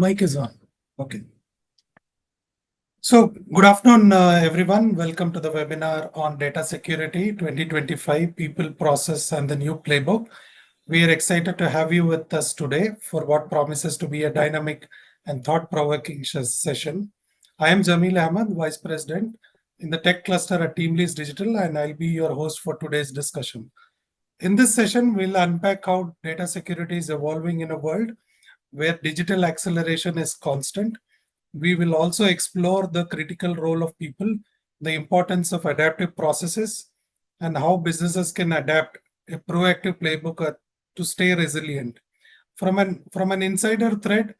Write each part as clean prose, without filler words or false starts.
Mic is on. Okay. So, good afternoon, everyone. Welcome to the webinar on Data Security 2025 People, Process, and the New Playbook. We are excited to have you with us today for what promises to be a dynamic and thought-provoking session. I am Jamil Ahmed, Vice President in the Tech Cluster at TeamLease Digital, and I'll be your host for today's discussion. In this session, we'll unpack how data security is evolving in a world where digital acceleration is constant. We will also explore the critical role of people, the importance of adaptive processes, and how businesses can adapt a proactive playbook to stay resilient. From an insider threat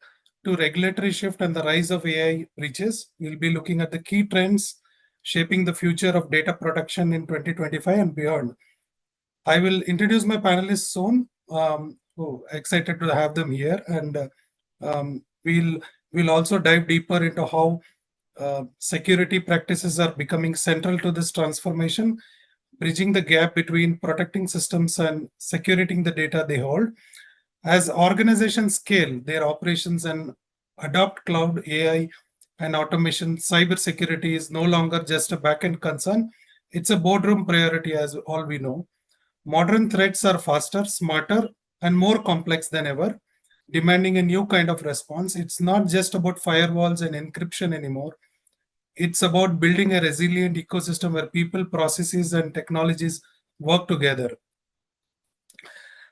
to regulatory shift and the rise of AI breaches, we'll be looking at the key trends shaping the future of data protection in 2025 and beyond. I will introduce my panelists soon. Excited to have them here, and we'll also dive deeper into how security practices are becoming central to this transformation, bridging the gap between protecting systems and securing the data they hold. As organizations scale their operations and adopt cloud AI and automation, cybersecurity is no longer just a back-end concern. It's a boardroom priority, as all we know. Modern threats are faster, smarter, and more complex than ever, demanding a new kind of response. It's not just about firewalls and encryption anymore. It's about building a resilient ecosystem where people, processes, and technologies work together.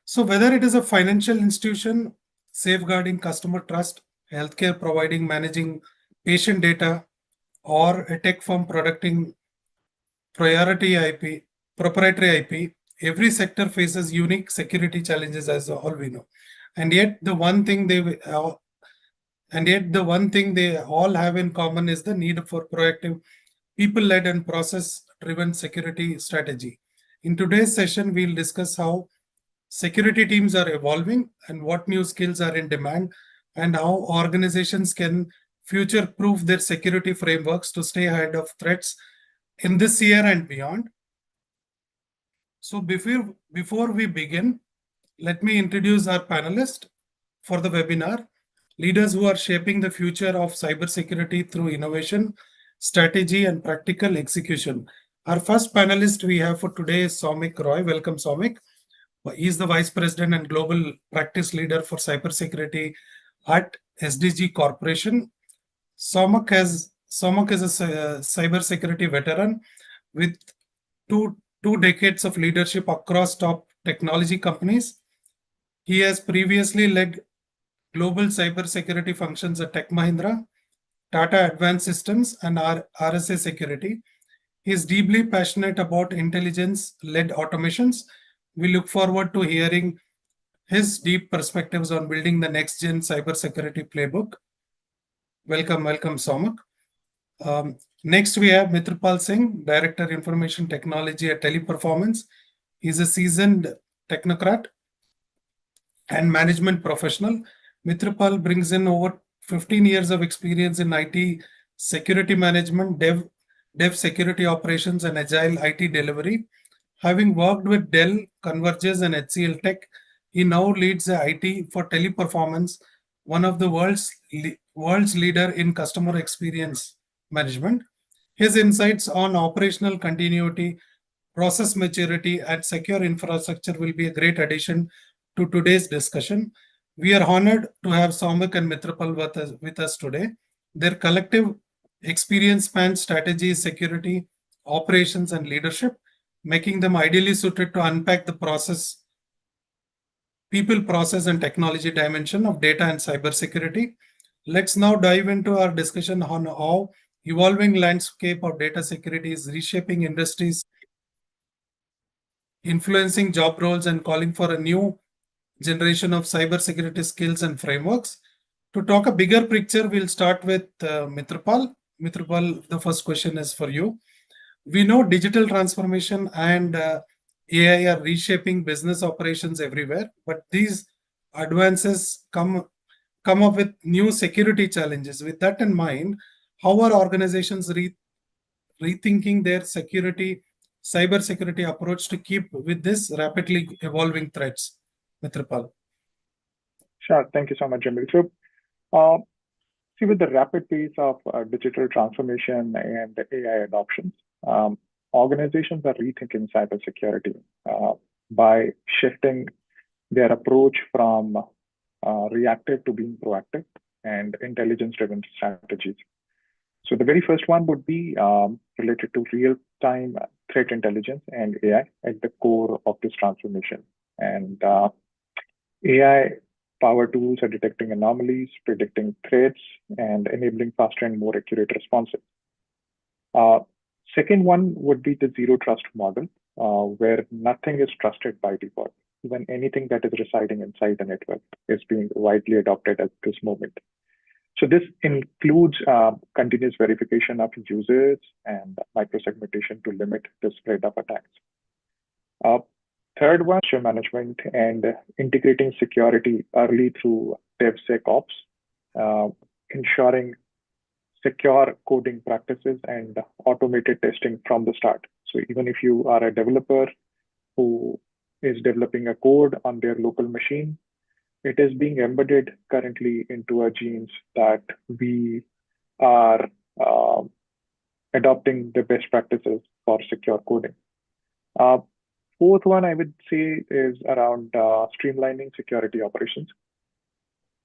So, whether it is a financial institution safeguarding customer trust, healthcare providing managing patient data, or a tech firm protecting proprietary IP, every sector faces unique security challenges, as all we know. And yet, the one thing they all have in common is the need for proactive, people-led and process-driven security strategy. In today's session, we'll discuss how security teams are evolving and what new skills are in demand, and how organizations can future-proof their security frameworks to stay ahead of threats in this year and beyond. So before we begin, let me introduce our panelists for the webinar, leaders who are shaping the future of cybersecurity through innovation, strategy, and practical execution. Our first panelist we have for today is Soumik Roy. Welcome, Soumik. He is the Vice President and Global Practice Leader for Cybersecurity at SDG Corporation. Soumik is a cybersecurity veteran with two decades of leadership across top technology companies. He has previously led global cybersecurity functions at Tech Mahindra, Tata Advanced Systems, and RSA Security. He is deeply passionate about intelligence-led automations. We look forward to hearing his deep perspectives on building the next-gen cybersecurity playbook. Welcome, Soumik. Next, we have Mitrapal Singh, Director Information Technology at Teleperformance. He's a seasoned technocrat and management professional. Mitrapal brings in over 15 years of experience in IT security management, dev security operations, and agile IT delivery. Having worked with Dell, Convergys, and HCL Tech, he now leads the IT for Teleperformance, one of the world's leader in customer experience management. His insights on operational continuity, process maturity, and secure infrastructure will be a great addition to today's discussion. We are honored to have Soumik and Mitrapal with us today. Their collective experience spans strategy, security, operations, and leadership, making them ideally suited to unpack the people, process, and technology dimension of data and cybersecurity. Let's now dive into our discussion on how evolving landscape of data security is reshaping industries, influencing job roles, and calling for a new generation of cybersecurity skills and frameworks. To talk a bigger picture, we'll start with Mitrapal. Mitrapal, the first question is for you. We know digital transformation and AI are reshaping business operations everywhere, but these advances come up with new security challenges. With that in mind, how are organizations rethinking their cybersecurity approach to keep with this rapidly evolving threats? Mitrapal. Sure. Thank you so much, Jamil. So, See, with the rapid pace of digital transformation and AI adoption, organizations are rethinking cybersecurity by shifting their approach from reactive to being proactive and intelligence-driven strategies. So the very first one would be related to real-time threat intelligence and AI at the core of this transformation. And AI power tools are detecting anomalies, predicting threats, and enabling faster and more accurate responses. Uh, Second one would be the zero trust model, where nothing is trusted by default. Even anything that is residing inside the network is being widely adopted at this moment. So this includes continuous verification of users and microsegmentation to limit the spread of attacks. Uh, Third one, management and integrating security early through DevSecOps, uh, ensuring secure coding practices and automated testing from the start. So even if you are a developer who is developing a code on their local machine, it is being embedded currently into our genes that we are uh, adopting the best practices for secure coding. Uh, Fourth one, I would say, is around streamlining security operations.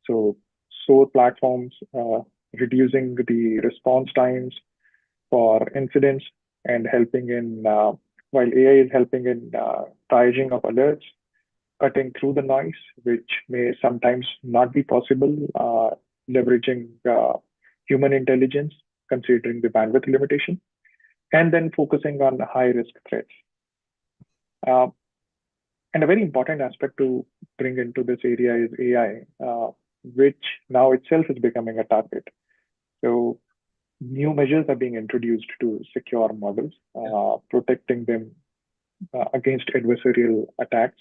So, SOAR platforms, reducing the response times for incidents and helping in, while AI is helping in triaging of alerts, cutting through the noise, which may sometimes not be possible, leveraging human intelligence, considering the bandwidth limitation, and then focusing on high risk threats. Uh, and a very important aspect to bring into this area is AI, which now itself is becoming a target. So new measures are being introduced to secure models, protecting them against adversarial attacks,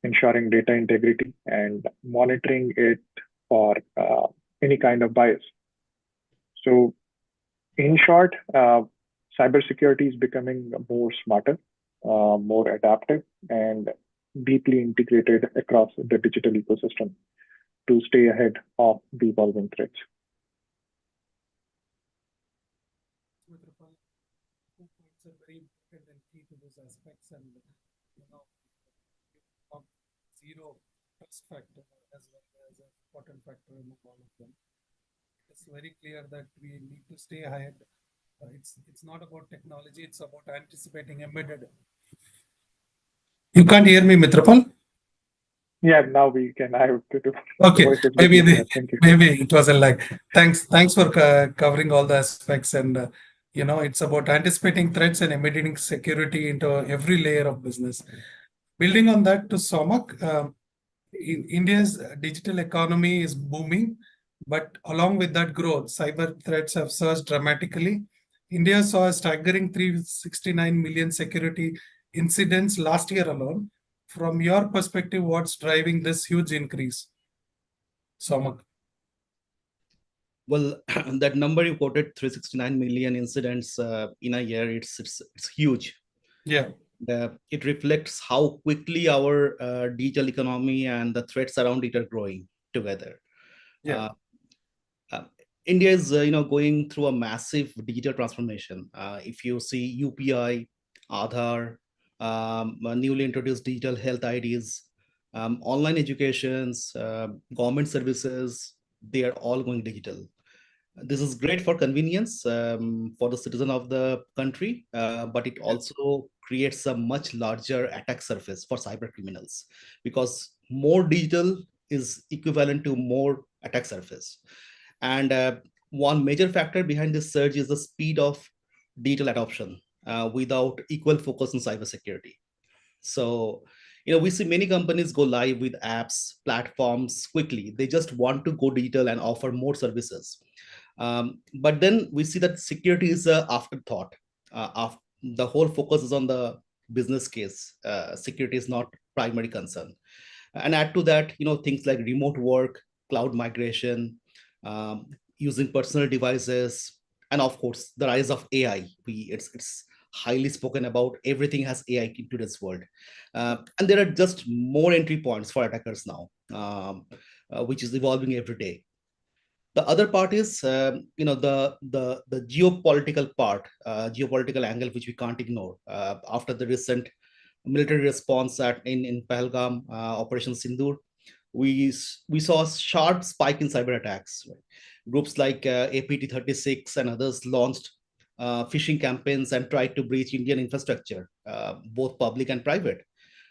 ensuring data integrity, and monitoring it for any kind of bias. So, in short, cybersecurity is becoming more smarter, more adaptive, and deeply integrated across the digital ecosystem to stay ahead of the evolving threats. Mitrapal, two points are very important and key to those aspects. And you know, of zero trust factor as well as an important factor among all of them. It's very clear that we need to stay ahead. It's not about technology; it's about anticipating embedded. You can't hear me, Mitrapal? Yeah, now we can. I have to do the Okay, voice is a bit maybe clearer. Thank you. it was a like. Thanks for covering all the aspects, and it's about anticipating threats and embedding security into every layer of business. Building on that, to Somak, India's digital economy is booming, but along with that growth, cyber threats have surged dramatically. India saw a staggering 369 million security incidents last year alone. From your perspective, what's driving this huge increase, Somak? Well, that number you quoted, 369 million incidents in a year, it's huge. Yeah, It reflects how quickly our digital economy and the threats around it are growing together. yeah, Uh, uh, India is, going through a massive digital transformation. If you see UPI, Aadhaar, newly introduced digital health IDs, online educations, government services, they are all going digital. This is great for convenience for the citizen of the country, but it yeah, also creates a much larger attack surface for cyber criminals because more digital is equivalent to more attack surface. And one major factor behind this surge is the speed of digital adoption without equal focus on cybersecurity. So, we see many companies go live with apps, platforms quickly. They just want to go digital and offer more services. But then we see that security is a afterthought. The whole focus is on the business case. Security is not primary concern. And add to that, things like remote work, cloud migration, um, using personal devices, and of course the rise of AI. It's highly spoken about. Everything has AI into this world, and there are just more entry points for attackers now, which is evolving every day. The other part is, the geopolitical part, geopolitical angle, which we can't ignore. After the recent military response in Pahalgam, Operation Sindoor, we saw a sharp spike in cyber attacks. Right? Groups like APT-36 and others launched phishing campaigns and tried to breach Indian infrastructure, both public and private.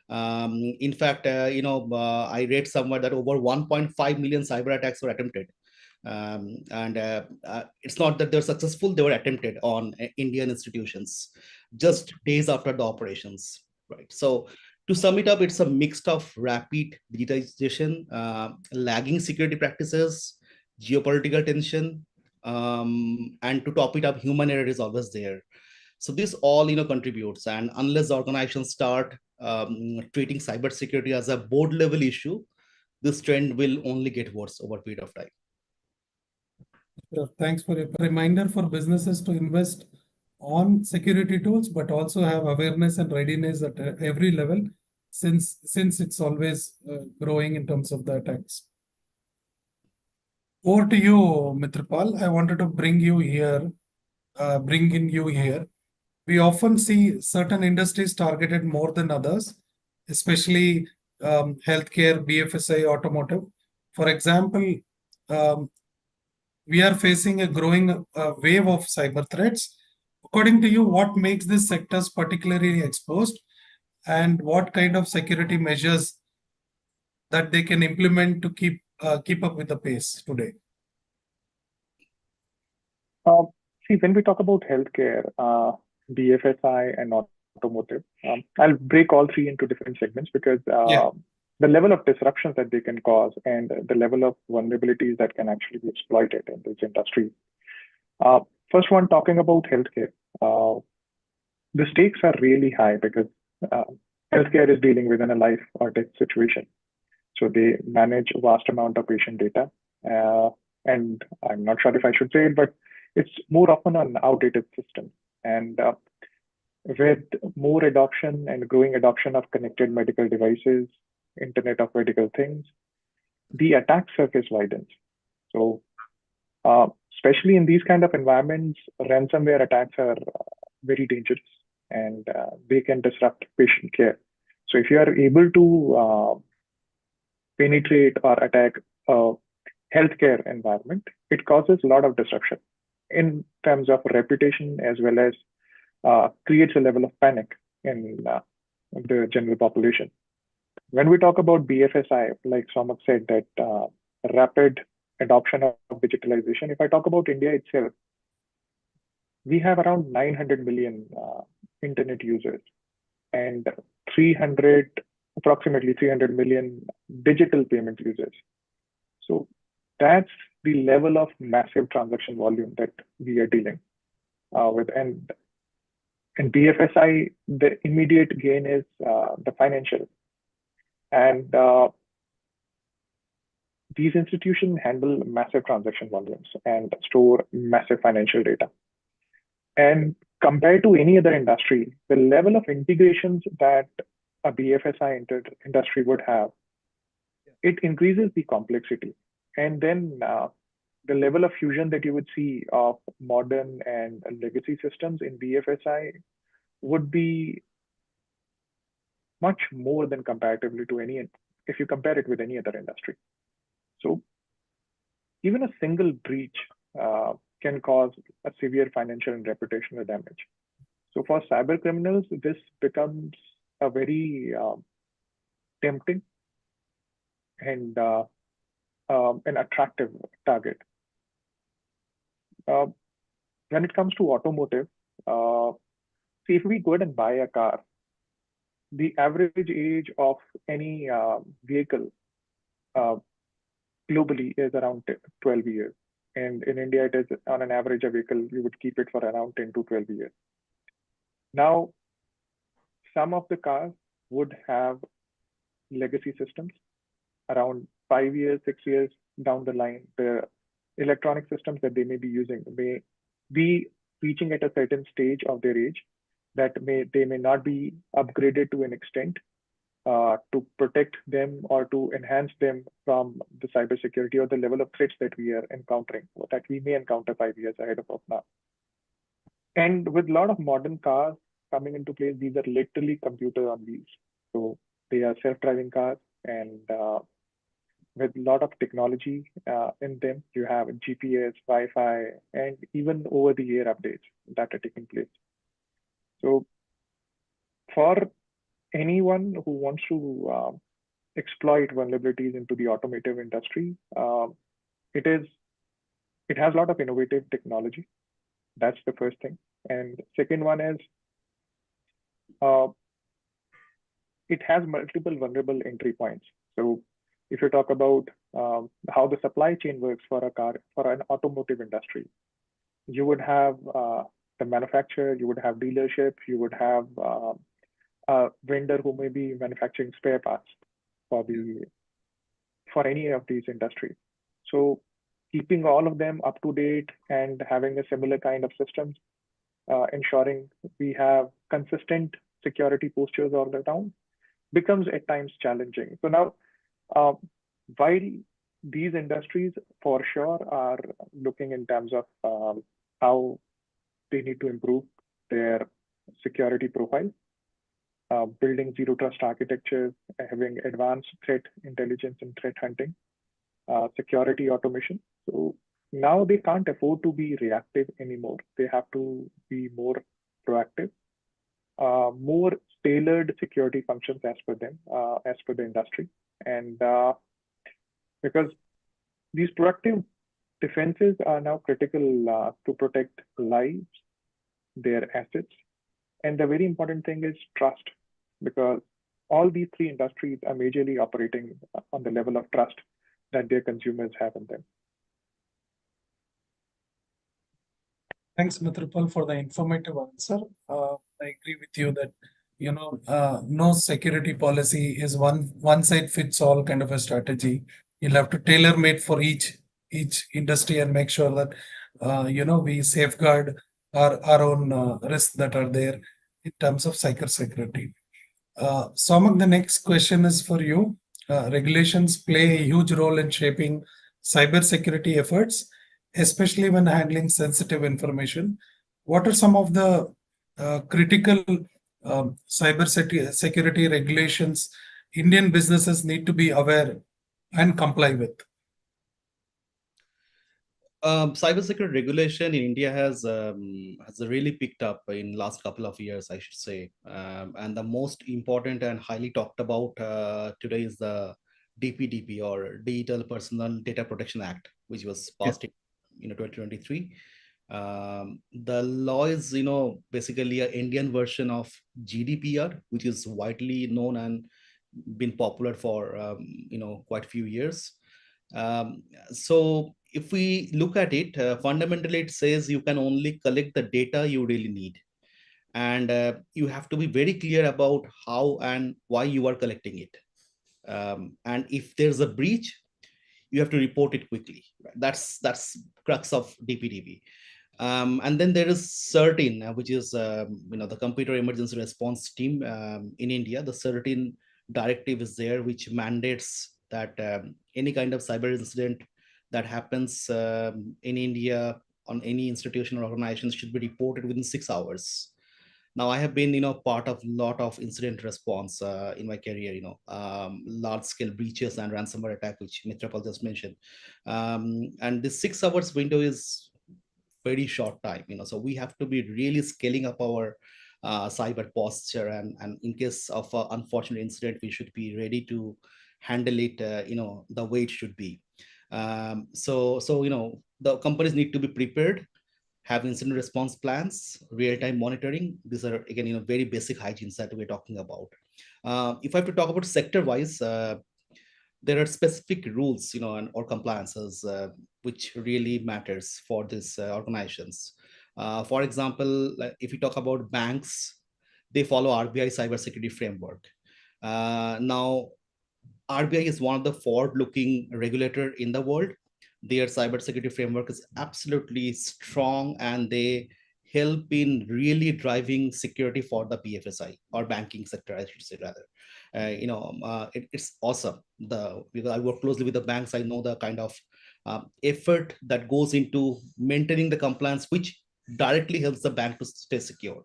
In fact, I read somewhere that over 1.5 million cyber attacks were attempted. And it's not that they're successful, they were attempted on Indian institutions just days after the operations. Right. So to sum it up, it's a mix of rapid digitization, lagging security practices, geopolitical tension, and to top it up, human error is always there. So this all contributes, and unless organizations start treating cybersecurity as a board level issue, this trend will only get worse over a period of time. Thanks for a reminder for businesses to invest on security tools, but also have awareness and readiness at every level, since it's always growing in terms of the attacks. Over to you, Mitrapal. I wanted to bring in you here. We often see certain industries targeted more than others, especially healthcare, BFSI, automotive. For example, we are facing a growing wave of cyber threats. According to you, what makes these sectors particularly exposed, and what kind of security measures that they can implement to keep up with the pace today? See, when we talk about healthcare, BFSI, and automotive, I'll break all three into different segments because the level of disruptions that they can cause and the level of vulnerabilities that can actually be exploited in this industry. First one, talking about healthcare, the stakes are really high because healthcare is dealing with a life or death situation. So they manage a vast amount of patient data. And I'm not sure if I should say it, but it's more often an outdated system. And with more adoption and growing adoption of connected medical devices, Internet of Medical Things, the attack surface widens. So especially in these kind of environments, ransomware attacks are very dangerous and they can disrupt patient care. So if you are able to penetrate or attack a healthcare environment, it causes a lot of disruption in terms of reputation, as well as creates a level of panic in the general population. When we talk about BFSI, like Samak said, that rapid adoption of digitalization, if I talk about India itself, we have around 900 million internet users and approximately 300 million digital payment users. So that's the level of massive transaction volume that we are dealing with. And in BFSI, the immediate gain is the financial. And these institutions handle massive transaction volumes and store massive financial data. And compared to any other industry, the level of integrations that a BFSI industry would have, it increases the complexity. And then the level of fusion that you would see of modern and legacy systems in BFSI would be much more than comparatively to if you compare it with any other industry. So even a single breach can cause a severe financial and reputational damage. So for cyber criminals, this becomes a very tempting and an attractive target. When it comes to automotive, see, if we go ahead and buy a car, the average age of any vehicle globally is around 12 years. And in India, it is on an average, a vehicle, you would keep it for around 10 to 12 years. Now, some of the cars would have legacy systems around 5 years, 6 years down the line. The electronic systems that they may be using may be reaching at a certain stage of their age that they may not be upgraded to an extent to protect them or to enhance them from the cybersecurity or the level of threats that we are encountering, or that we may encounter 5 years ahead of us now. And with a lot of modern cars coming into place, these are literally computer on wheels. So they are self-driving cars, and with a lot of technology in them, you have GPS, Wi-Fi, and even over-the-air updates that are taking place. So for anyone who wants to exploit vulnerabilities into the automotive industry, it has a lot of innovative technology. That's the first thing. And second one is uh, it has multiple vulnerable entry points. So if you talk about how the supply chain works for a car, for an automotive industry, you would have the manufacturer, you would have dealership, you would have a vendor who may be manufacturing spare parts for any of these industries. So keeping all of them up to date and having a similar kind of systems, ensuring we have consistent security postures all the time becomes at times challenging. So now, while these industries for sure are looking in terms of how they need to improve their security profile, building zero trust architectures, having advanced threat intelligence and threat hunting, security automation. So now they can't afford to be reactive anymore. They have to be more proactive, more tailored security functions as per them, as per the industry. And because these proactive defenses are now critical to protect lives, their assets, and the very important thing is trust, because all these three industries are majorly operating on the level of trust that their consumers have in them. Thanks, Mitrupal, for the informative answer. I agree with you that no security policy is one size fits all kind of a strategy. You'll have to tailor made for each industry and make sure that we safeguard our own risks that are there in terms of cybersecurity. Somak, the next question is for you. Regulations play a huge role in shaping cybersecurity efforts, especially when handling sensitive information. What are some of the critical cybersecurity regulations Indian businesses need to be aware and comply with? Cybersecurity regulation in India has really picked up in last couple of years, I should say. And the most important and highly talked about today is the DPDP, or Digital Personal Data Protection Act, which was passed in 2023. The law is basically an Indian version of GDPR, which is widely known and been popular for quite a few years. So if we look at it, fundamentally it says you can only collect the data you really need, and you have to be very clear about how and why you are collecting it. And if there's a breach, you have to report it quickly. That's crux of DPDP. And then there is CERTIN, which is the Computer Emergency Response Team in India. The CERTIN directive is there, which mandates that any kind of cyber incident that happens in India on any institution or organization should be reported within 6 hours. Now, I have been, part of a lot of incident response in my career, large scale breaches and ransomware attack, which Mitrapal just mentioned. And this 6 hours window is very short time, so we have to be really scaling up our cyber posture, and in case of an unfortunate incident, we should be ready to handle it, the way it should be. So the companies need to be prepared, have incident response plans, real-time monitoring. These are, again, very basic hygienes that we're talking about. If I have to talk about sector-wise, there are specific rules, or compliances, which really matters for these organizations. For example, if you talk about banks, they follow RBI cybersecurity framework. Now, RBI is one of the forward-looking regulator in the world. Their cybersecurity framework is absolutely strong, and they help in really driving security for the BFSI or banking sector, I should say rather. It's awesome. Because I work closely with the banks, I know the kind of effort that goes into maintaining the compliance, which directly helps the bank to stay secure.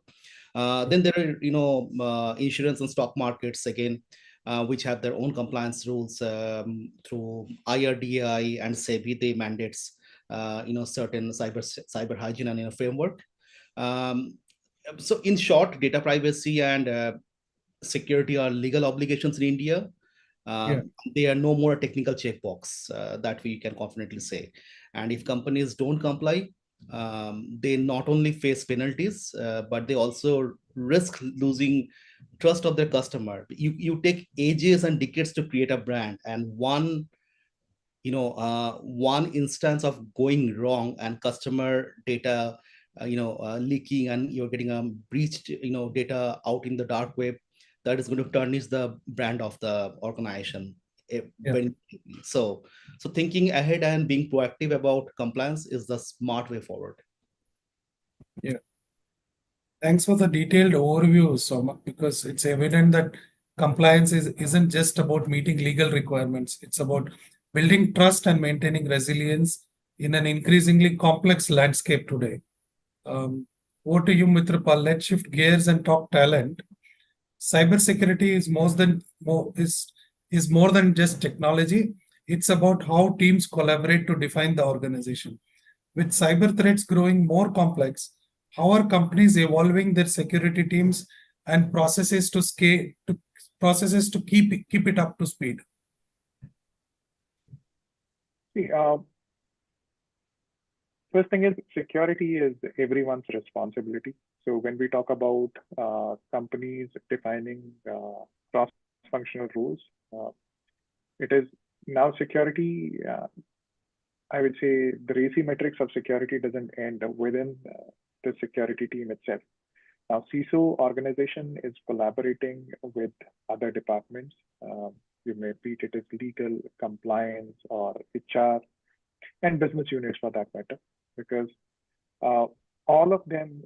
Then there are, insurance and stock markets again, which have their own compliance rules through IRDAI and SEBI. They mandates, certain cyber hygiene and framework. Um, so in short, data privacy and security are legal obligations in India. Yeah. They are no more a technical checkbox, that we can confidently say. And if companies don't comply, they not only face penalties, but they also risk losing trust of their customer. You take ages and decades to create a brand, and one instance of going wrong and customer data leaking, and you're getting breached data out in the dark web, that is going to tarnish the brand of the organization. Very so thinking ahead and being proactive about compliance is the smart way forward. Yeah. Thanks for the detailed overview, Somak, because it's evident that compliance isn't just about meeting legal requirements. It's about building trust and maintaining resilience in an increasingly complex landscape today. Over to you, Mitrapal. Let's shift gears and talk talent. Cybersecurity is more than just technology. It's about how teams collaborate to define the organization. With cyber threats growing more complex, how are companies evolving their security teams and processes to keep it up to speed? See, first thing is security is everyone's responsibility. So when we talk about companies defining cross-functional rules, it is now security. I would say the RACI metrics of security doesn't end within the security team itself. Now, CISO organization is collaborating with other departments. You may treat it as legal, compliance, or HR, and business units for that matter, because all of them,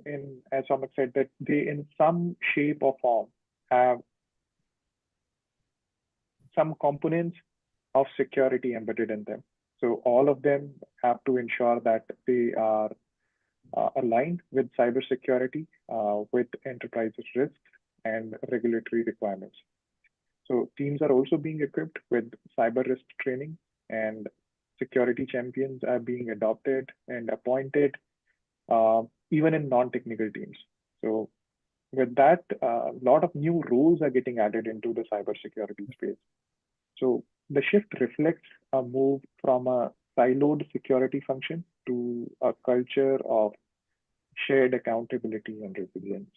as Somak said, that they in some shape or form have some components of security embedded in them. So all of them have to ensure that they are aligned with cybersecurity, with enterprise risks and regulatory requirements. So teams are also being equipped with cyber risk training, and security champions are being adopted and appointed, even in non-technical teams. So with that, a lot of new roles are getting added into the cybersecurity space. So the shift reflects a move from a siloed security function to a culture of shared accountability and resilience.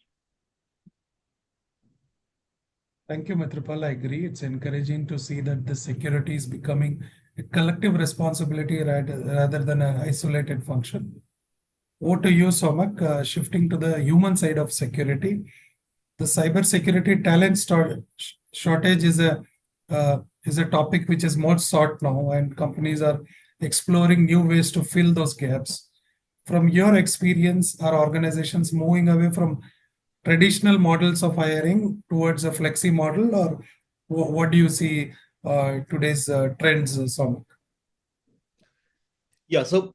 Thank you, Mitrapal. I agree. It's encouraging to see that the security is becoming a collective responsibility rather than an isolated function. Over to you, Somak. Shifting to the human side of security, the cybersecurity talent shortage is a topic which is more sought now, and companies are exploring new ways to fill those gaps. From your experience, are organizations moving away from traditional models of hiring towards a flexi model, or what do you see today's trends, Somak? Yeah, so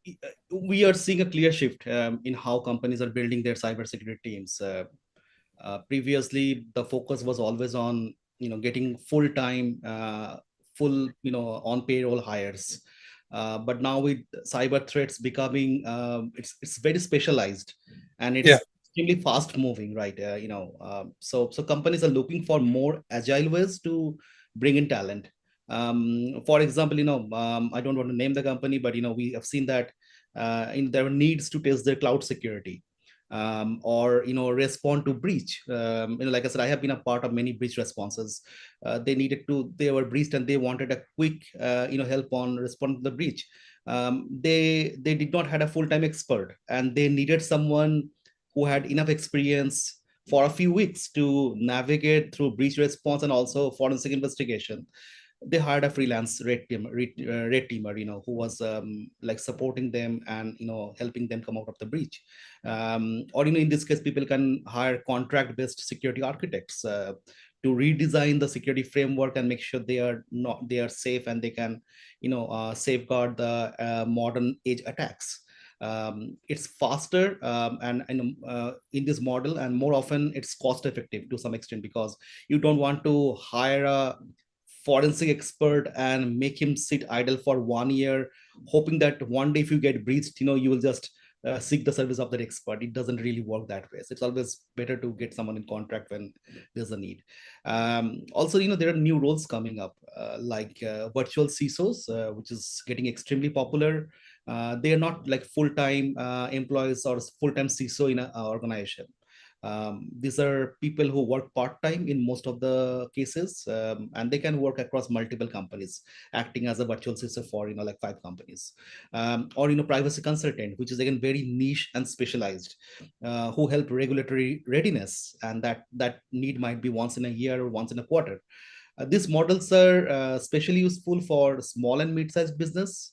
we are seeing a clear shift in how companies are building their cybersecurity teams. Previously, the focus was always on getting full-time, full on payroll hires. But now with cyber threats becoming, it's very specialized, and it's extremely fast moving, right? So companies are looking for more agile ways to bring in talent. For example, I don't want to name the company, but we have seen that there are needs to test their cloud security, or respond to breach. Like I said, I have been a part of many breach responses. They were breached and they wanted a quick help on respond to the breach. They did not had a full-time expert, and they needed someone who had enough experience for a few weeks to navigate through breach response and also forensic investigation. they hired a freelance red teamer, who was like supporting them and helping them come out of the breach. Or in this case, people can hire contract-based security architects to redesign the security framework and make sure they are safe and they can safeguard the modern age attacks. It's faster and in this model, and more often it's cost effective to some extent, because you don't want to hire a forensic expert and make him sit idle for 1 year, hoping that one day if you get breached, you will just seek the service of that expert. It doesn't really work that way. So it's always better to get someone in contract when there's a need. Also, there are new roles coming up, like virtual CISOs, which is getting extremely popular. They are not like full-time employees or full-time CISO in an organization. These are people who work part-time in most of the cases, and they can work across multiple companies, acting as a virtual CISO for like 5 companies. Or privacy consultant, which is again very niche and specialized, who help regulatory readiness, and that need might be once in a year or once in a quarter. These models are especially useful for small and mid-sized business,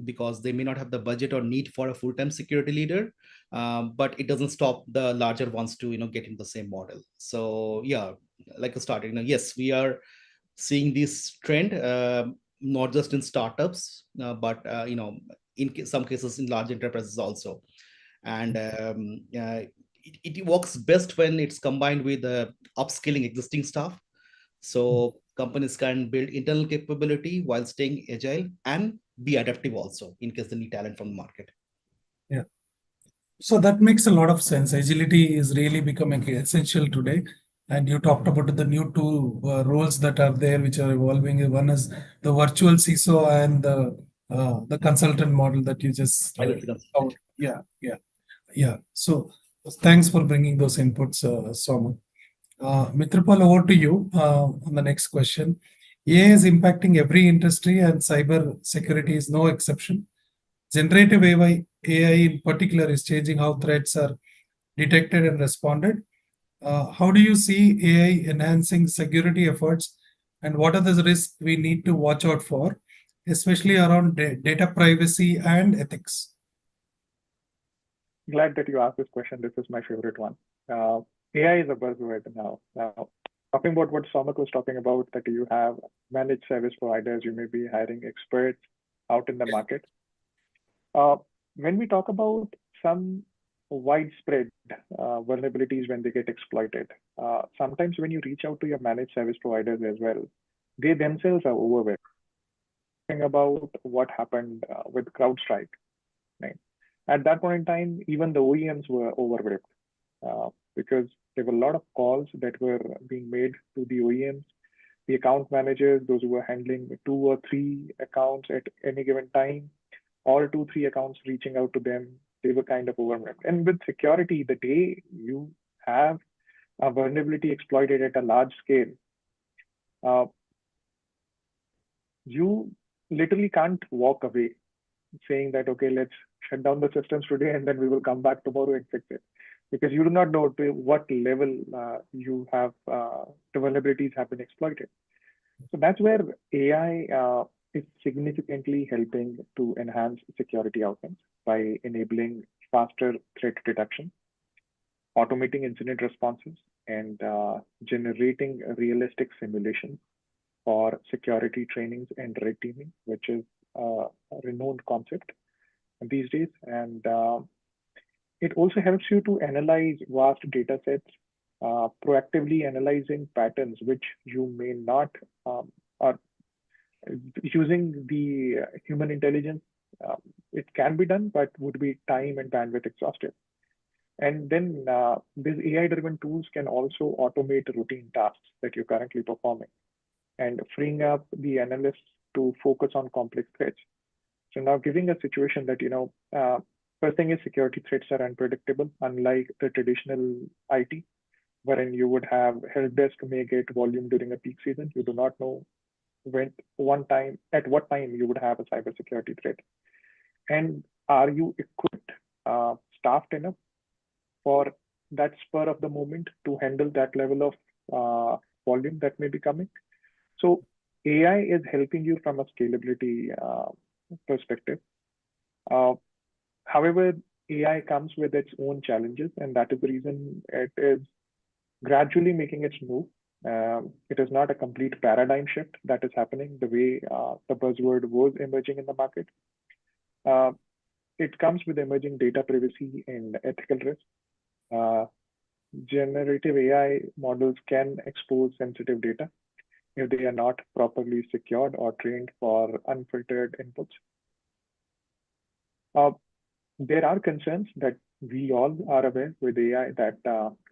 because they may not have the budget or need for a full-time security leader, but it doesn't stop the larger ones to get in the same model. So yeah, like a starter, yes, we are seeing this trend, not just in startups, but in some cases in large enterprises also. And it works best when it's combined with upskilling existing staff. So companies can build internal capability while staying agile and be adaptive also in case they need talent from the market. Yeah. So that makes a lot of sense. Agility is really becoming essential today. And you talked about the new two roles that are there, which are evolving. One is the virtual CISO and the consultant model that you just out. Yeah. So thanks for bringing those inputs, Soma. Mitrapal, over to you on the next question. AI is impacting every industry, and cyber security is no exception. Generative AI in particular is changing how threats are detected and responded. How do you see AI enhancing security efforts, and what are the risks we need to watch out for, especially around data privacy and ethics? Glad that you asked this question. This is my favorite one. AI is a buzzword now. Now, talking about what Somak was talking about, that you have managed service providers, you may be hiring experts out in the market. When we talk about some widespread vulnerabilities when they get exploited, sometimes when you reach out to your managed service providers as well, they themselves are overwhelmed. Talking about what happened with CrowdStrike, right? At that point in time, even the OEMs were overwhelmed because there were a lot of calls that were being made to the OEMs, the account managers, those who were handling 2 or 3 accounts at any given time, all 2, 3 accounts reaching out to them. They were kind of overwhelmed. And with security, the day you have a vulnerability exploited at a large scale, you literally can't walk away saying that, okay, let's shut down the systems today and then we will come back tomorrow and fix it. Because you do not know to what level you have the vulnerabilities have been exploited. So that's where AI is significantly helping to enhance security outcomes by enabling faster threat detection, automating incident responses, and generating realistic simulations for security trainings and red teaming, which is a renowned concept these days. And it also helps you to analyze vast data sets, proactively analyzing patterns which you may not, or using the human intelligence. It can be done, but would be time and bandwidth exhaustive. And then these AI-driven tools can also automate routine tasks that you're currently performing and freeing up the analysts to focus on complex threats. So now giving a situation that, first thing is security threats are unpredictable, unlike the traditional IT, wherein you would have help desk may get volume during a peak season. You do not know at what time you would have a cybersecurity threat. And are you equipped, staffed enough for that spur of the moment to handle that level of volume that may be coming? So AI is helping you from a scalability perspective. Uh, However, AI comes with its own challenges, and that is the reason it is gradually making its move. It is not a complete paradigm shift that is happening the way the buzzword was emerging in the market. Uh, it comes with emerging data privacy and ethical risk. Uh, Generative AI models can expose sensitive data if they are not properly secured or trained for unfiltered inputs. Uh, there are concerns that we all are aware with AI that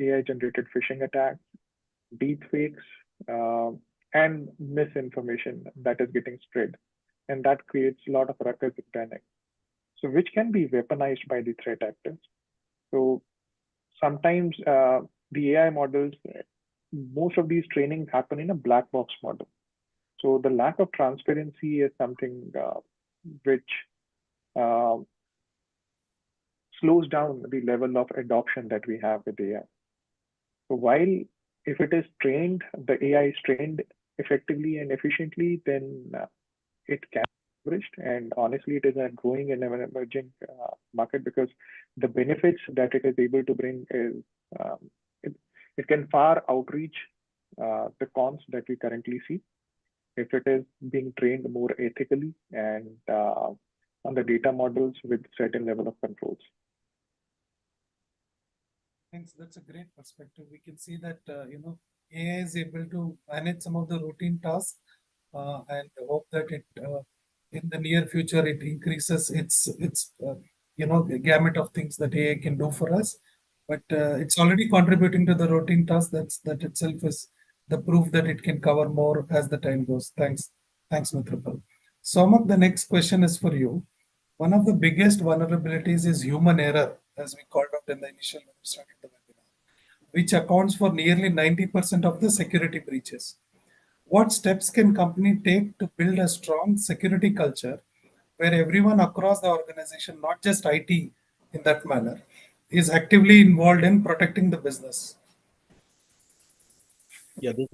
AI generated phishing attacks, deep fakes, uh, and misinformation that is getting spread. And that creates a lot of ruckus and panic. So, which can be weaponized by the threat actors. So, sometimes the AI models, most of these trainings happen in a black box model. So, the lack of transparency is something which uh, slows down the level of adoption that we have with AI. So while if it is trained, the AI is trained effectively and efficiently, then it can be leveraged. And honestly, it is a growing and an emerging market because the benefits that it is able to bring is um, it, it can far outreach the cons that we currently see if it is being trained more ethically and on the data models with certain level of controls. Thanks. That's a great perspective. We can see that AI is able to manage some of the routine tasks, and hope that it in the near future it increases its the gamut of things that AI can do for us. But it's already contributing to the routine task. That itself is the proof that it can cover more as the time goes. Thanks, Mitrapal. Somak, the next question is for you. One of the biggest vulnerabilities is human error, as we called out in the initial when we started the webinar, which accounts for nearly 90% of the security breaches. What steps can company take to build a strong security culture where everyone across the organization, not just IT in that manner, is actively involved in protecting the business? Yeah, this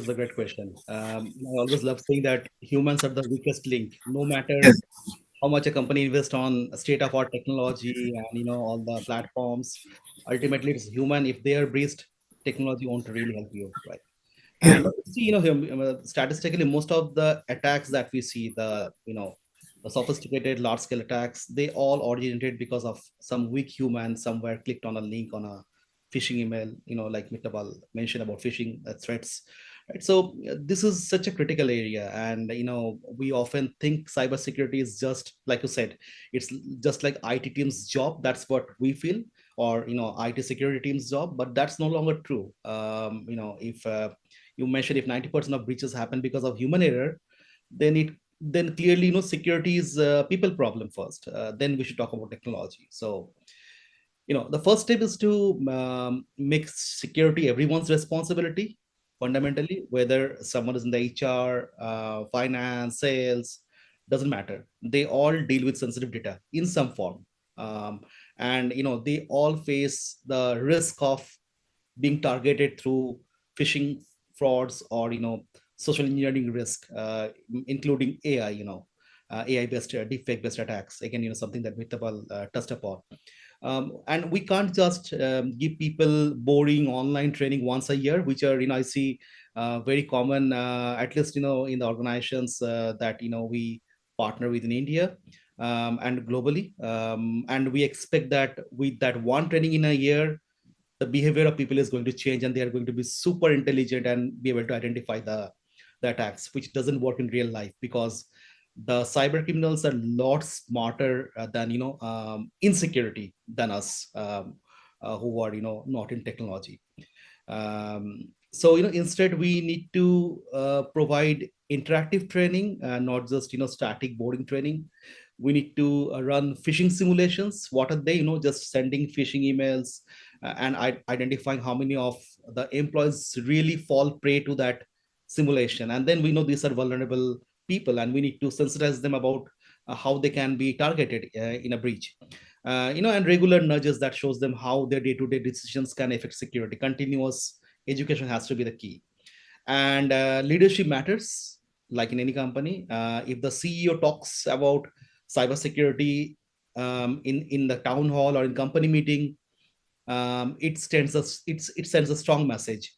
is a great question. I always love saying that humans are the weakest link. No matter Yes. how much a company invests on state of art technology and all the platforms, ultimately it's human. If they are breached, technology won't really help you, right? Yeah. And see, statistically, most of the attacks that we see, the sophisticated large scale attacks, they all originated because of some weak human somewhere clicked on a link on a phishing email, like Mitabal mentioned about phishing threats. Right. So this is such a critical area. And, we often think cybersecurity is just, like you said, it's just like IT team's job. That's what we feel, or, IT security team's job, but that's no longer true. If you mentioned if 90% of breaches happen because of human error, then clearly security is a people problem first. Then we should talk about technology. So the first step is to make security everyone's responsibility. Fundamentally, whether someone is in the HR, finance, sales, doesn't matter. They all deal with sensitive data in some form. And they all face the risk of being targeted through phishing frauds or social engineering risk, including AI, AI based deepfake based attacks. Again, something that Mitapal touched upon. And we can't just give people boring online training once a year, which are I see very common, at least in the organizations that we partner with in India, and globally. And we expect that with that one training in a year, the behavior of people is going to change and they are going to be super intelligent and be able to identify the attacks, which doesn't work in real life because the cyber criminals are a lot smarter than insecurity than us, who are not in technology. So instead we need to provide interactive training, not just static boarding training. We need to run phishing simulations. What are they? Just sending phishing emails, and identifying how many of the employees really fall prey to that simulation. And then we know these are vulnerable people, and we need to sensitize them about how they can be targeted in a breach. And regular nudges that shows them how their day-to-day decisions can affect security. Continuous education has to be the key. And leadership matters. like in any company. If the CEO talks about cybersecurity in the town hall or in company meeting, it sends a strong message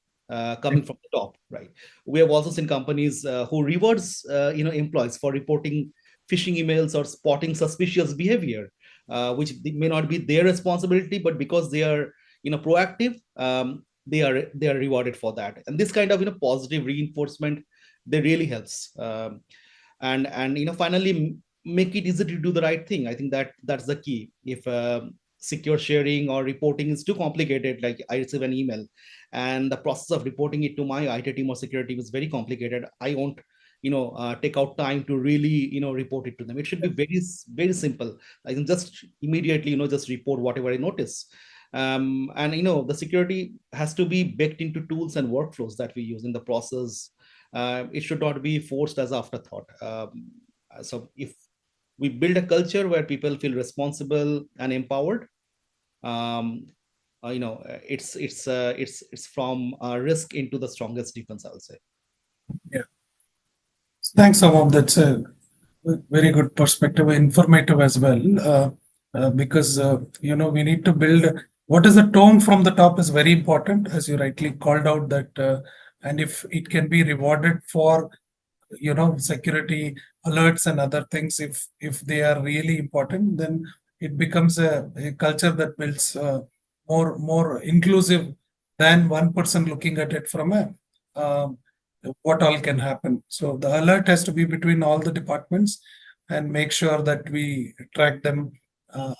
coming from the top, right? We have also seen companies who rewards employees for reporting phishing emails or spotting suspicious behavior, which may not be their responsibility, but because they are proactive, they are rewarded for that. And this kind of positive reinforcement, they really helps. And finally, make it easy to do the right thing. I think that's the key. If secure sharing or reporting is too complicated, like I receive an email and the process of reporting it to my IT team or security team is very complicated, I won't take out time to really report it to them. It should be very very simple. I can just immediately just report whatever I notice. And the security has to be baked into tools and workflows that we use in the process. It should not be forced as afterthought. So if we build a culture where people feel responsible and empowered, it's from risk into the strongest defense, I would say. Yeah. Thanks, Amam. That's a very good perspective, informative as well. Because we need to build what is the tone from the top is very important, as you rightly called out that, and if it can be rewarded for security alerts and other things, if they are really important, then it becomes a culture that builds more inclusive than one person looking at it from a um, what all can happen. So the alert has to be between all the departments and make sure that we track them.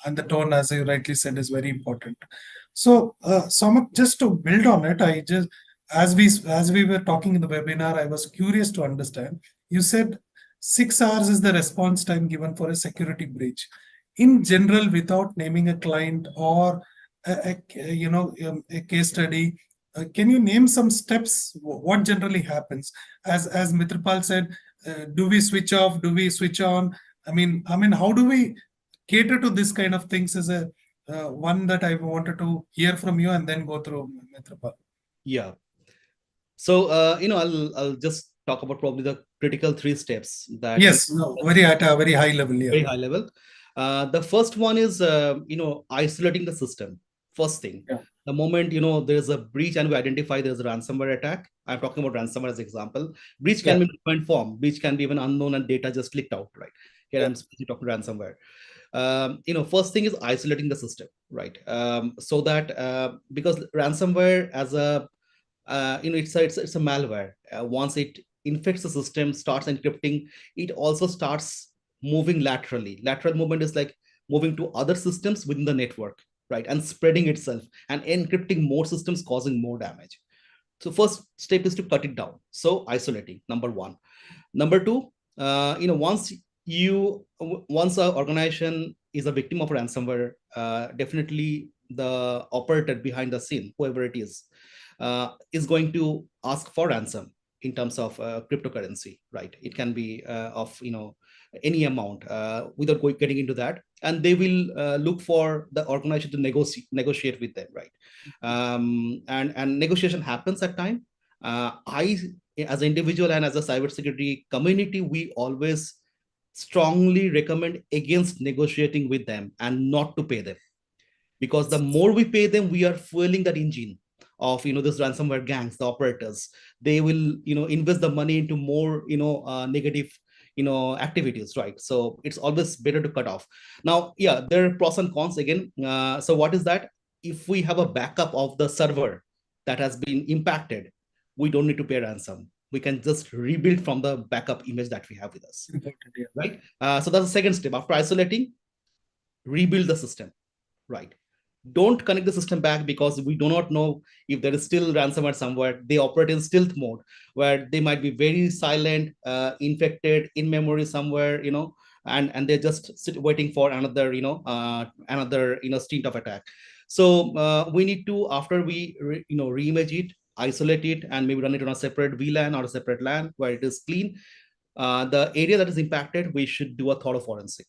And the tone, as you rightly said, is very important. So, Samak, just to build on it, I just as we were talking in the webinar, I was curious to understand. You said 6 hours is the response time given for a security breach. In general, without naming a client or a case study, can you name some steps? What generally happens? As Mitrapal said, do we switch off? Do we switch on? I mean, how do we cater to this kind of things? As a one that I wanted to hear from you, and then go through Mitrapal. Yeah. So I'll just talk about probably the critical 3 steps that Yes, no, very at a very high level. Yeah. very high level. The first one is isolating the system. First thing, Yeah. the moment there's a breach and we identify there's a ransomware attack. I'm talking about ransomware as example. Breach can be different form. Breach can be even unknown and data just leaked out. Right here, I'm specifically talking ransomware. First thing is isolating the system, right? So that because ransomware as a it's a malware. Once it infects the system, starts encrypting, it also starts moving laterally. Lateral movement is like moving to other systems within the network, right? And spreading itself and encrypting more systems, causing more damage. So first step is to cut it down. So isolating, number one. Number two, once an organization is a victim of ransomware, definitely the operator behind the scene, whoever it is going to ask for ransom in terms of cryptocurrency, right? It can be of any amount without getting into that, and they will look for the organization to negotiate with them, right? And negotiation happens at time. I, as an individual and as a cybersecurity community, we always strongly recommend against negotiating with them and not to pay them, because the more we pay them, we are fueling that engine of this ransomware gangs, the operators. They will invest the money into more negative activities, right? So it's always better to cut off. Now, yeah, there are pros and cons again. So what is that? If we have a backup of the server that has been impacted, we don't need to pay ransom. We can just rebuild from the backup image that we have with us, right? So that's the second step. After isolating, rebuild the system, right? Don't connect the system back, because we do not know if there is still ransomware somewhere. They operate in stealth mode, where they might be very silent, infected in memory somewhere, and they're just waiting for another stint of attack. So we need to, after we reimage it, isolate it, and maybe run it on a separate VLAN or a separate LAN where it is clean. The area that is impacted, we should do a thorough forensic.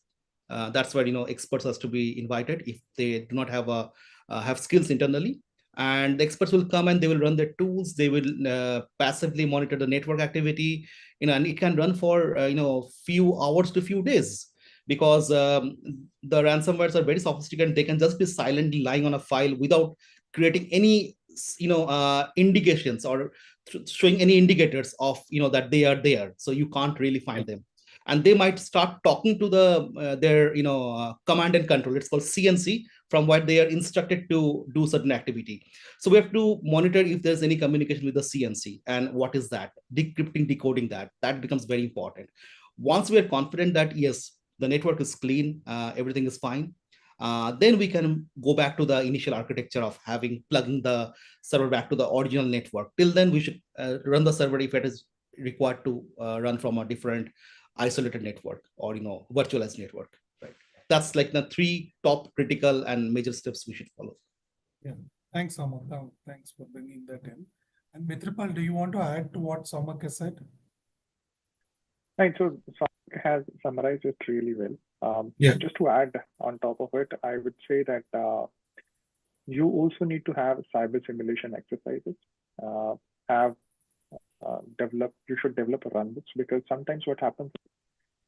That's where experts has to be invited if they do not have skills internally. And the experts will come and they will run their tools. They will passively monitor the network activity, and it can run for few hours to few days, because the ransomwares are very sophisticated. They can just be silently lying on a file without creating any indications or showing any indicators of that they are there, so you can't really find them. And they might start talking to their command and control, it's called CNC, from what they are instructed to do certain activity. So we have to monitor if there's any communication with the CNC, and what is that, decrypting, decoding, that becomes very important. Once we are confident that yes, the network is clean, everything is fine, then we can go back to the initial architecture of plugging the server back to the original network. Till then, we should run the server if it is required to run from a different isolated network or virtualized network. Right. That's like the 3 top critical and major steps we should follow. Yeah. Thanks, Samak. Thanks for bringing that in. And Mitrapal, do you want to add to what Samak has said? Right. So Samak has summarized it really well. Just to add on top of it, I would say that you also need to have cyber simulation exercises. You should develop a run books, because sometimes what happens,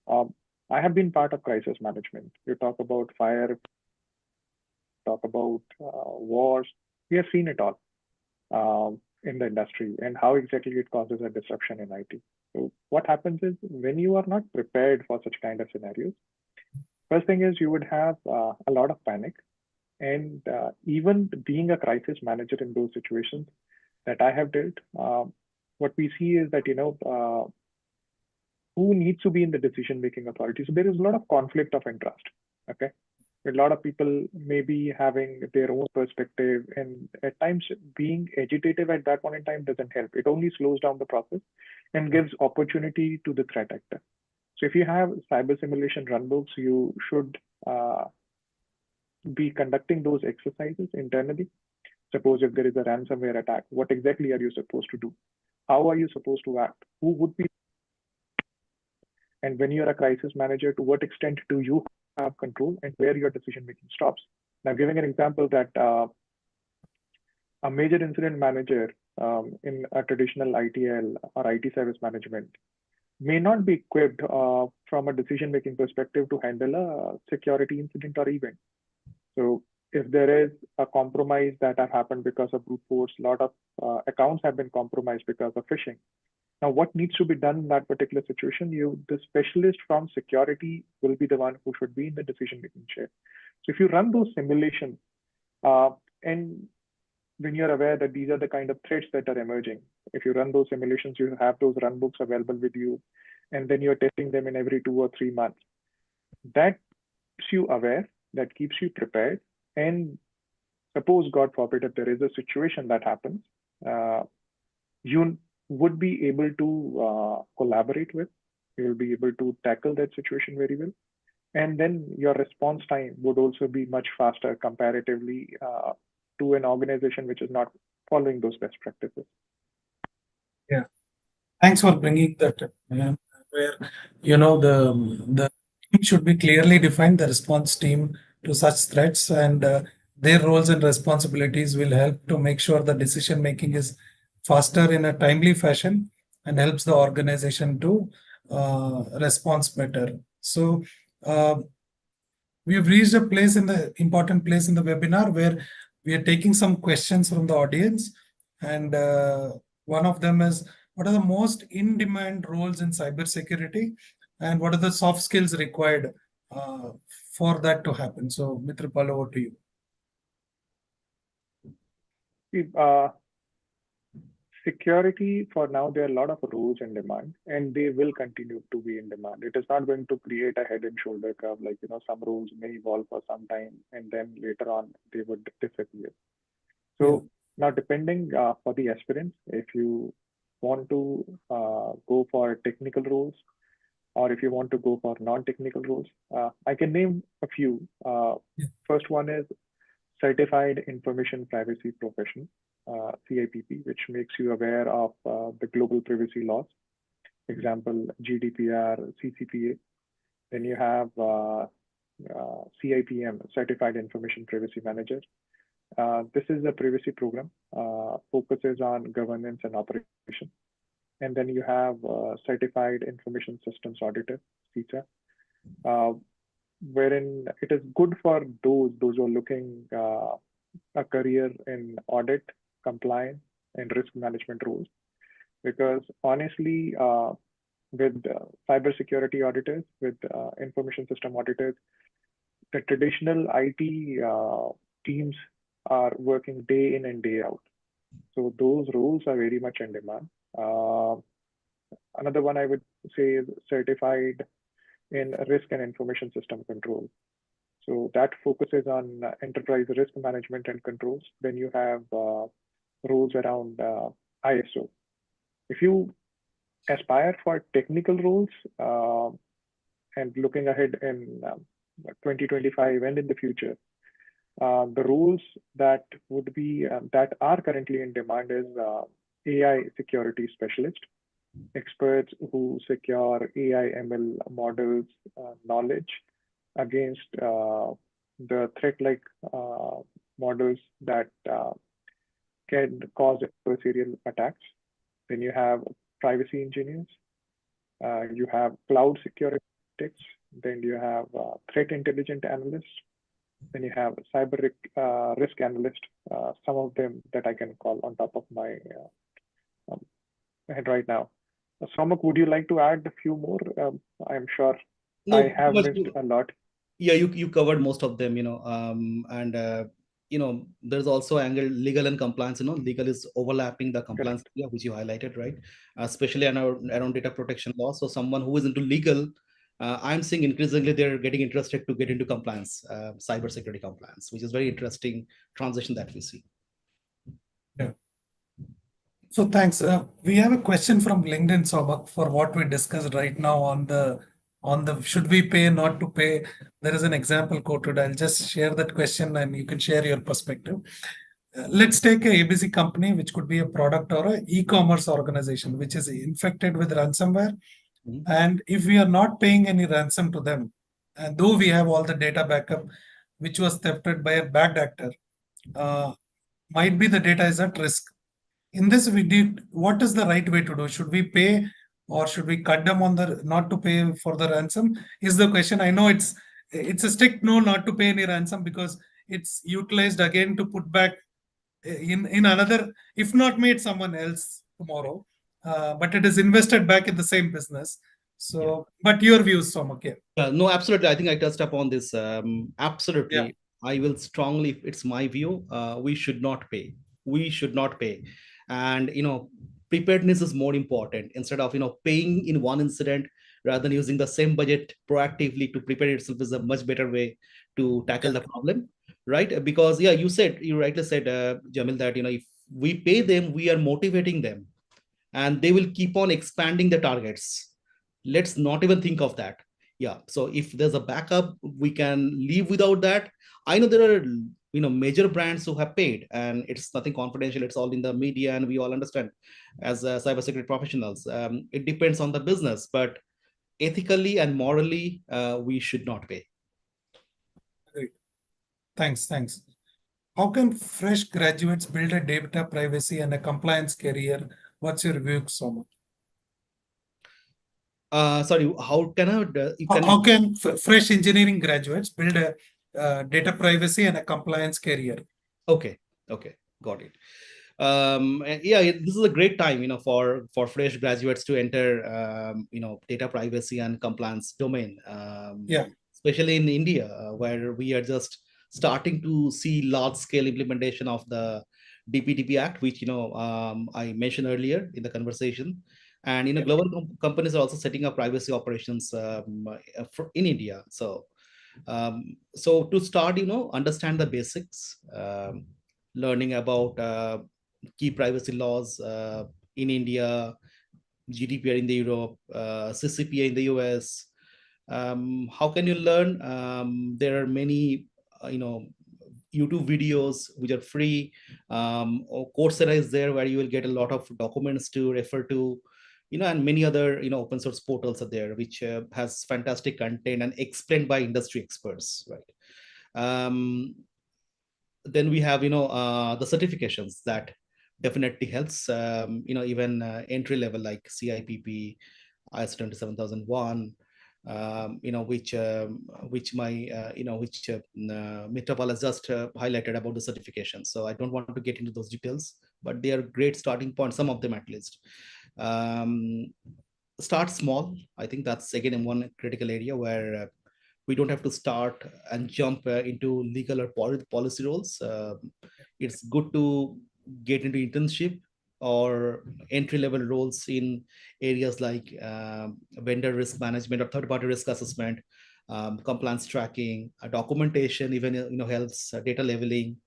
I have been part of crisis management. You talk about fire, talk about wars. We have seen it all in the industry, and how exactly it causes a disruption in IT. So what happens is, when you are not prepared for such kind of scenarios, first thing is you would have a lot of panic. And even being a crisis manager in those situations that I have dealt, what we see is that, who needs to be in the decision-making authority? So there is a lot of conflict of interest. Okay. A lot of people may be having their own perspective, and at times being agitative at that point in time doesn't help. It only slows down the process and gives opportunity to the threat actor. So if you have cyber simulation runbooks, you should be conducting those exercises internally. Suppose if there is a ransomware attack, what exactly are you supposed to do? How are you supposed to act? Who would be? And when you're a crisis manager, to what extent do you have control, and where your decision making stops? Now, giving an example that a major incident manager in a traditional ITL or IT service management may not be equipped from a decision making perspective to handle a security incident or event. So if there is a compromise that have happened because of brute force, a lot of accounts have been compromised because of phishing. Now, what needs to be done in that particular situation? The specialist from security will be the one who should be in the decision-making chair. So if you run those simulations, and when you're aware that these are the kind of threats that are emerging, if you run those simulations, you have those run books available with you, and then you're testing them in every 2 or 3 months. That keeps you aware, that keeps you prepared. And suppose, God forbid, if there is a situation that happens, you would be able to collaborate with, you will be able to tackle that situation very well. And then your response time would also be much faster comparatively to an organization which is not following those best practices. Yeah. Thanks for bringing that up, where, the team should be clearly defined, the response team to such threats, and their roles and responsibilities will help to make sure the decision making is faster in a timely fashion and helps the organization to respond better. So we've reached a place important place in the webinar where we are taking some questions from the audience, and one of them is, what are the most in-demand roles in cybersecurity, and what are the soft skills required for that to happen? So, Mitrapal, over to you. Security, for now, there are a lot of roles in demand, and they will continue to be in demand. It is not going to create a head and shoulder curve, like, some roles may evolve for some time, and then later on they would disappear. So now, depending for the aspirants, if you want to go for technical roles, or if you want to go for non-technical roles, I can name a few. First one is Certified Information Privacy Professional, CIPP, which makes you aware of the global privacy laws. Example, GDPR, CCPA. Then you have CIPM, Certified Information Privacy Manager. This is a privacy program, focuses on governance and operation. And then you have Certified Information Systems Auditor, CISA, wherein it is good for those who are looking a career in audit, compliance, and risk management roles. Because honestly, with cybersecurity auditors, with information system auditors, the traditional IT teams are working day in and day out. So those roles are very much in demand. Another one I would say is certified in risk and information system control. So that focuses on enterprise risk management and controls. Then you have roles around ISO. If you aspire for technical roles and looking ahead in 2025 and in the future, the roles that would be that are currently in demand is AI security specialist, experts who secure AI ML models knowledge against the threat-like models that can cause adversarial attacks. Then you have privacy engineers, you have cloud security architects, then you have threat intelligence analysts, then you have cyber risk analyst, some of them that I can call on top of my head right now. Somak, would you like to add a few more? I'm sure No, I pretty have much missed a lot. yeah, you covered most of them, and there's also angle legal and compliance. Legal is overlapping the compliance Correct. area, which you highlighted, right? Especially around data protection law. So someone who is into legal, I'm seeing increasingly they're getting interested to get into compliance, cybersecurity compliance, which is very interesting transition that we see. Yeah. So thanks. We have a question from LinkedIn, Sobak, for what we discussed right now on the should we pay, not to pay. There is an example quoted. I'll just share that question and you can share your perspective. Let's take a ABC company, which could be a product or a e-commerce organization, which is infected with ransomware. Mhm. And if we are not paying any ransom to them, and though we have all the data backup, which was thefted by a bad actor, uh, might be the data is at risk. In this, we did what is the right way to do? Should we pay or should we cut them on the not to pay for the ransom? Is the question. I know it's a strict no, not to pay any ransom because it's utilized again to put back in another, if not made someone else tomorrow, but it is invested back in the same business. Yeah. So, but your views, Somak, yeah. No, absolutely. I think I touched upon this. Yeah. Absolutely. I will strongly, it's my view, we should not pay. We should not pay. And, preparedness is more important. Instead of, paying in one incident, rather than using the same budget proactively to prepare itself is a much better way to tackle the problem, right? Because, yeah, you rightly said, Jamil, that, if we pay them, we are motivating them and they will keep on expanding the targets. Let's not even think of that. Yeah, so if there's a backup, we can live without that. I know there are major brands who have paid, and it's nothing confidential, it's all in the media and we all understand as cybersecurity professionals. It depends on the business, but ethically and morally, we should not pay. Great. Thanks. How can fresh graduates build a data privacy and a compliance career? What's your view, Somak? Sorry, how can I How can fresh engineering graduates build a data privacy and a compliance career? Okay, got it. And yeah, this is a great time, for fresh graduates to enter, data privacy and compliance domain. Yeah. Especially in India, where we are just starting to see large scale implementation of the DPDP Act, which I mentioned earlier in the conversation. And Yeah. global companies are also setting up privacy operations in India. So to start, understand the basics, learning about key privacy laws in India, GDPR in the Europe, CCPA in the US. How can you learn? There are many, YouTube videos which are free, or Coursera is there where you will get a lot of documents to refer to, and many other, open source portals are there, which has fantastic content and explained by industry experts, right? then we have the certifications that definitely helps. Even entry level like CIPP, ISO 27001, which my Mitropal has just highlighted about the certification. So I don't want to get into those details, but they are great starting points, some of them at least. um, Start small. I think that's again one critical area where we don't have to start and jump into legal or policy roles. It's good to get into internship or entry level roles in areas like vendor risk management or third party risk assessment, compliance tracking, documentation, even helps, data leveling.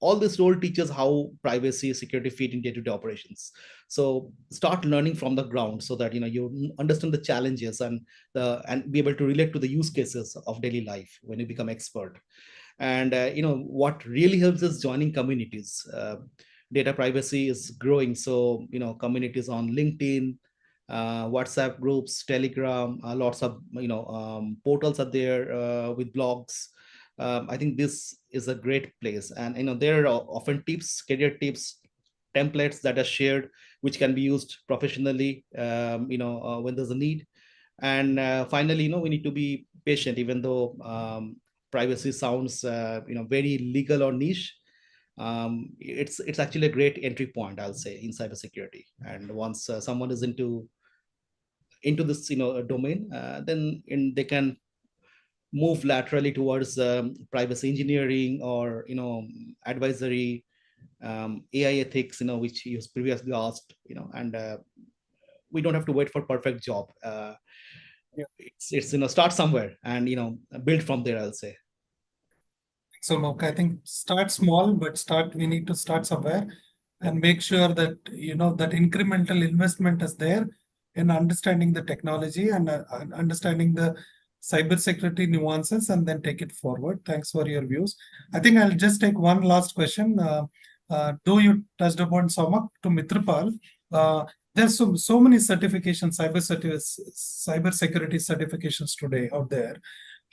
All this role teaches how privacy security fit in day-to-day operations. So start learning from the ground so that you understand the challenges and be able to relate to the use cases of daily life when you become expert. And what really helps is joining communities. Data privacy is growing, so communities on LinkedIn, WhatsApp groups, Telegram, lots of portals are there with blogs. I think this is a great place, and there are often tips, career tips, templates that are shared, which can be used professionally when there's a need. And finally, we need to be patient, even though privacy sounds very legal or niche. It's actually a great entry point, I'll say, in cybersecurity. And once someone is into this domain, then they can move laterally towards privacy engineering or advisory, AI ethics, which you previously asked, and we don't have to wait for perfect job. Yeah. It's start somewhere and build from there, I'll say. So, look, I think start small, but we need to start somewhere and make sure that, that incremental investment is there in understanding the technology and understanding the cybersecurity nuances and then take it forward. Thanks for your views. I think I'll just take one last question. Though you touched upon Somak to Mitrapal, there's so many certifications, cybersecurity certifications today out there.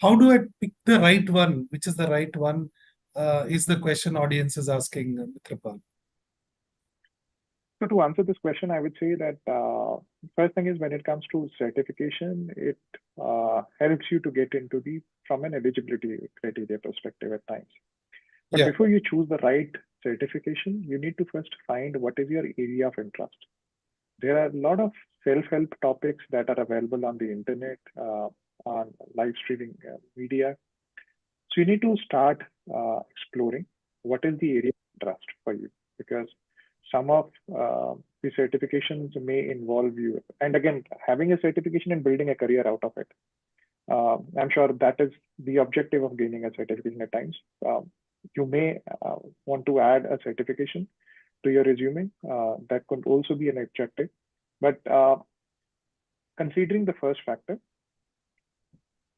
How do I pick the right one? Which is the right one? Is the question audience is asking, Mitrapal. So to answer this question, I would say that first thing is when it comes to certification, it helps you to get into from an eligibility criteria perspective at times. But Yeah. before you choose the right certification, you need to first find what is your area of interest. There are a lot of self-help topics that are available on the internet, on live streaming media. So you need to start exploring what is the area of interest for you, because some of the certifications may involve you. And again, having a certification and building a career out of it. I'm sure that is the objective of gaining a certification at times. You may want to add a certification to your resume. That could also be an objective. But considering the first factor,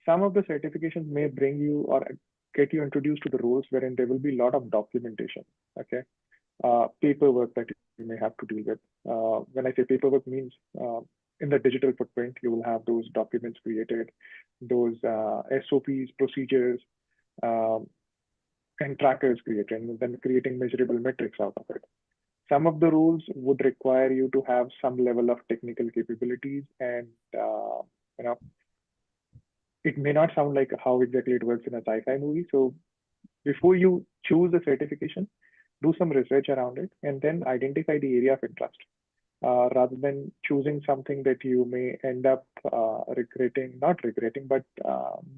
some of the certifications may bring you or get you introduced to the roles wherein there will be a lot of documentation, okay? Paperwork that you may have to deal with. When I say paperwork means in the digital footprint, you will have those documents created, those SOPs, procedures, and trackers created, and then creating measurable metrics out of it. Some of the rules would require you to have some level of technical capabilities, and it may not sound like how exactly it works in a sci-fi movie. So before you choose a certification, do some research around it and then identify the area of interest, rather than choosing something that you may end up regretting, not regretting, but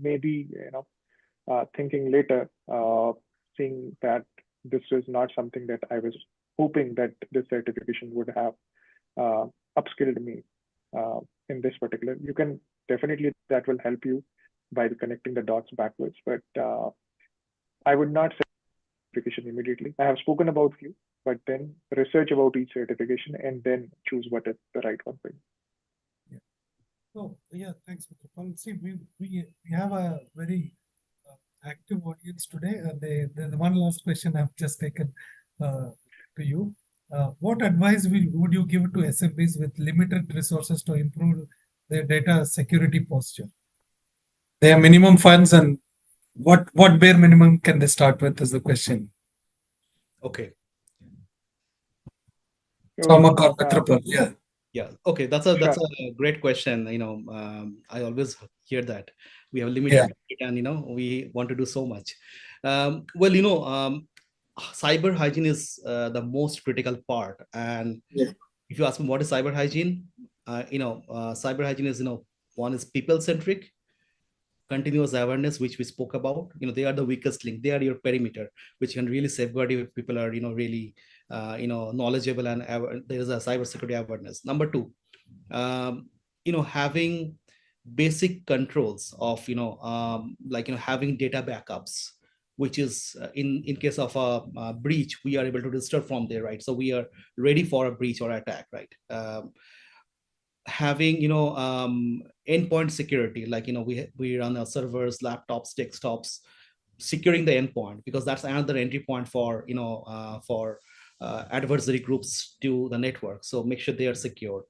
maybe thinking later, seeing that this is not something that I was hoping that this certification would have upskilled me in this particular. You can definitely, that will help you by connecting the dots backwards, but I would not say certification immediately. I have spoken about few, but then research about each certification and then choose what is the right one for you. Yeah. Oh, yeah, thanks, Mitrapal. See, we have a very active audience today. The one last question I've just taken to you. What advice would you give to SMBs with limited resources to improve their data security posture? They have minimum funds, and what bare minimum can they start with is the question. Okay. Somak or Mitrapal, yeah. Yeah. Okay. That's a Sure. great question. I always hear that we have limited Yeah. budget and we want to do so much. Well, cyber hygiene is the most critical part. And Yeah. if you ask me what is cyber hygiene, cyber hygiene is one is people centric, continuous awareness, which we spoke about. They are the weakest link. They are your perimeter, which can really safeguard you if people are really knowledgeable and there is a cybersecurity awareness. Number two, having basic controls of having data backups, which is in case of a breach, we are able to restore from there, right? So we are ready for a breach or attack, right? Having endpoint security, like we run our servers, laptops, desktops, securing the endpoint, because that's another entry point for adversary groups to the network. So make sure they are secure.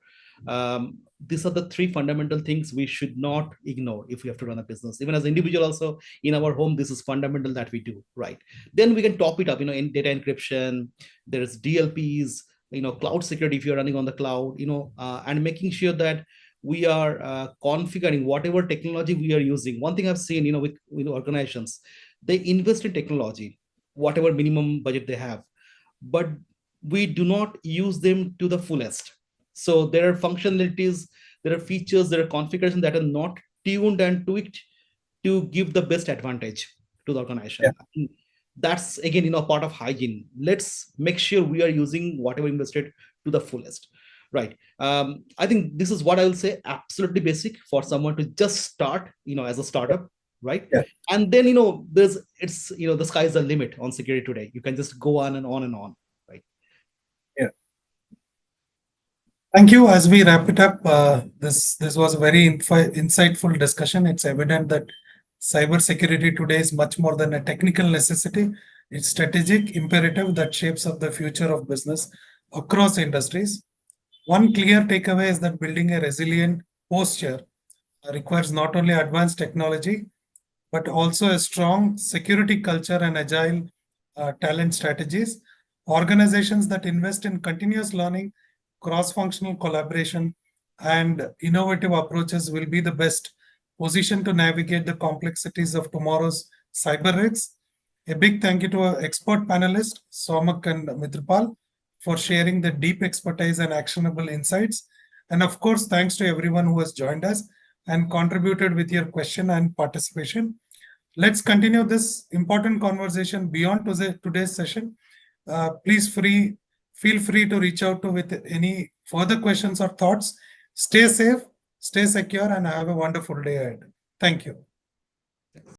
These are the three fundamental things we should not ignore if we have to run a business. Even as an individual, also in our home, this is fundamental that we do, right? Then we can top it up, in data encryption, there's DLPs, cloud security if you're running on the cloud, and making sure that we are configuring whatever technology we are using. One thing I've seen, with organizations, they invest in technology, whatever minimum budget they have, but we do not use them to the fullest. So there are functionalities, there are features, there are configurations that are not tuned and tweaked to give the best advantage to the Yeah. organization. That's again, part of hygiene. Let's make sure we are using whatever invested to the fullest, right? I think this is what I will say, absolutely basic for someone to just start, as a startup, right? Yeah. And then it's the sky's the limit on security today. You can just go on and on and on, right? Yeah. Thank you. As we wrap it up, this was a very insightful discussion. It's evident that cybersecurity today is much more than a technical necessity. It's strategic imperative that shapes up the future of business across industries. One clear takeaway is that building a resilient posture requires not only advanced technology, but also a strong security culture and agile talent strategies. Organizations that invest in continuous learning, cross functional collaboration, and innovative approaches will be the best positioned to navigate the complexities of tomorrow's cyber risks. A big thank you to our expert panelists, Somak and Mitrapal, for sharing the deep expertise and actionable insights. And of course, thanks to everyone who has joined us and contributed with your question and participation. Let's continue this important conversation beyond today's session. Please feel free to reach out to with any further questions or thoughts. Stay safe, stay secure, and have a wonderful day ahead. Thank you.